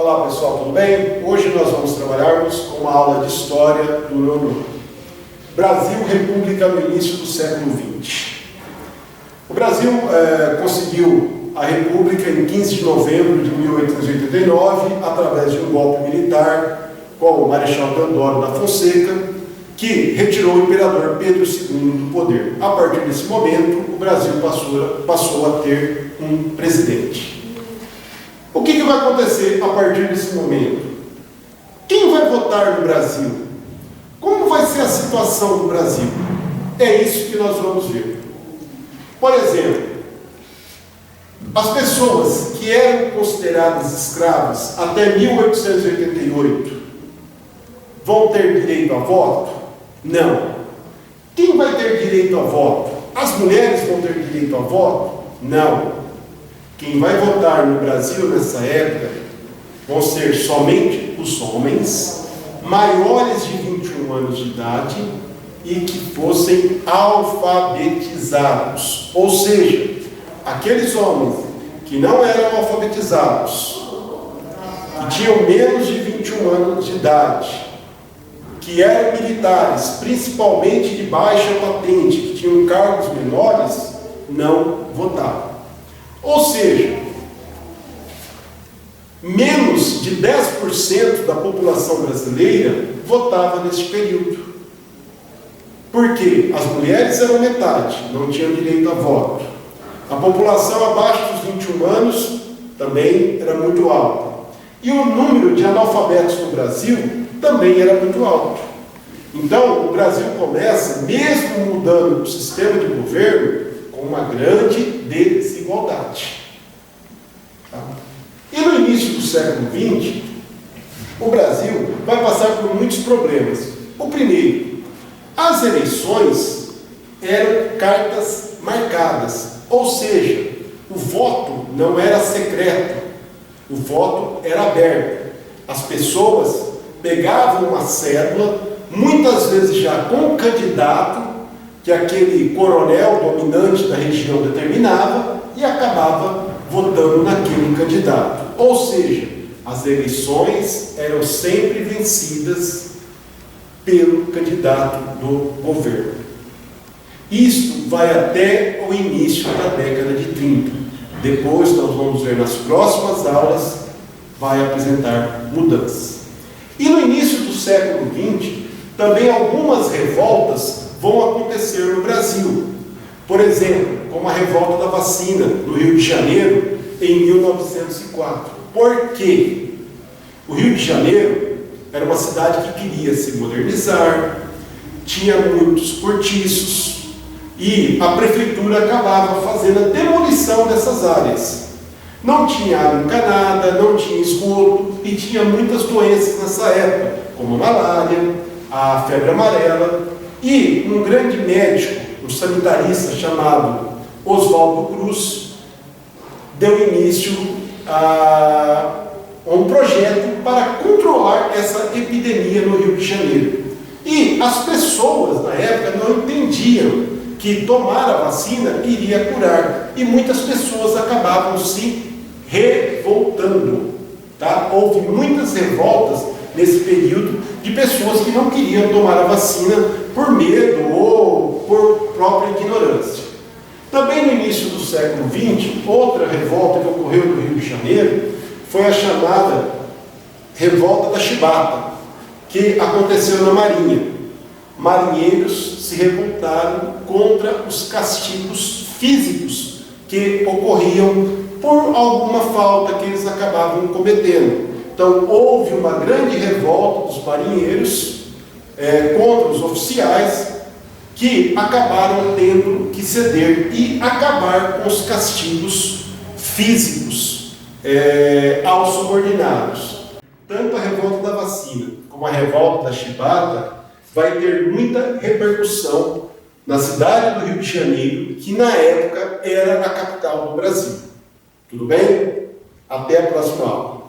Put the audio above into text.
Olá pessoal, tudo bem? Hoje nós vamos trabalharmos com uma aula de História do nono ano. Brasil, República no início do século XX. O Brasil conseguiu a República em 15 de novembro de 1889, através de um golpe militar com o Marechal Deodoro da Fonseca, que retirou o imperador Pedro II do poder. A partir desse momento, o Brasil passou a ter um presidente. O que vai acontecer a partir desse momento? Quem vai votar no Brasil? Como vai ser a situação do Brasil? É isso que nós vamos ver. Por exemplo, as pessoas que eram consideradas escravas até 1888 vão ter direito a voto? Não. Quem vai ter direito a voto? As mulheres vão ter direito a voto? Não. Quem vai votar no Brasil nessa época vão ser somente os homens maiores de 21 anos de idade e que fossem alfabetizados. Ou seja, aqueles homens que não eram alfabetizados, que tinham menos de 21 anos de idade, que eram militares, principalmente de baixa patente, que tinham cargos menores, não votavam. Ou seja, menos de 10% da população brasileira votava neste período. Por quê? As mulheres eram metade, não tinham direito a voto. A população abaixo dos 21 anos também era muito alta. E o número de analfabetos no Brasil também era muito alto. Então, o Brasil começa, mesmo mudando o sistema de governo, com uma grande desigualdade. Tá? E no início do século XX, o Brasil vai passar por muitos problemas. O primeiro, as eleições eram cartas marcadas, ou seja, o voto não era secreto, o voto era aberto. As pessoas pegavam uma cédula, muitas vezes já com o candidato que aquele coronel dominante da região determinava e acabava votando naquele candidato. Ou seja, as eleições eram sempre vencidas pelo candidato do governo. Isto vai até o início da década de 30. Depois, nós vamos ver nas próximas aulas, vai apresentar mudanças. E no início do século XX, também algumas revoltas vão acontecer no Brasil. Por exemplo, como a revolta da vacina no Rio de Janeiro em 1904. Por quê? O Rio de Janeiro era uma cidade que queria se modernizar, tinha muitos cortiços e a prefeitura acabava fazendo a demolição dessas áreas. Não tinha água encanada, não tinha esgoto e tinha muitas doenças nessa época, como a malária, a febre amarela. E um grande médico, um sanitarista chamado Oswaldo Cruz, deu início a um projeto para controlar essa epidemia no Rio de Janeiro. E as pessoas, na época, não entendiam que tomar a vacina iria curar. E muitas pessoas acabavam se revoltando. Tá? Houve muitas revoltas nesse período de pessoas que não queriam tomar a vacina por medo ou por própria ignorância. Também no início do século XX, outra revolta que ocorreu no Rio de Janeiro foi a chamada Revolta da Chibata, que aconteceu na Marinha. Marinheiros se revoltaram contra os castigos físicos que ocorriam por alguma falta que eles acabavam cometendo. Então, houve uma grande revolta dos marinheiros contra os oficiais que acabaram tendo que ceder e acabar com os castigos físicos aos subordinados. Tanto a revolta da vacina como a revolta da chibata vai ter muita repercussão na cidade do Rio de Janeiro, que na época era a capital do Brasil. Tudo bem? Até a próxima aula.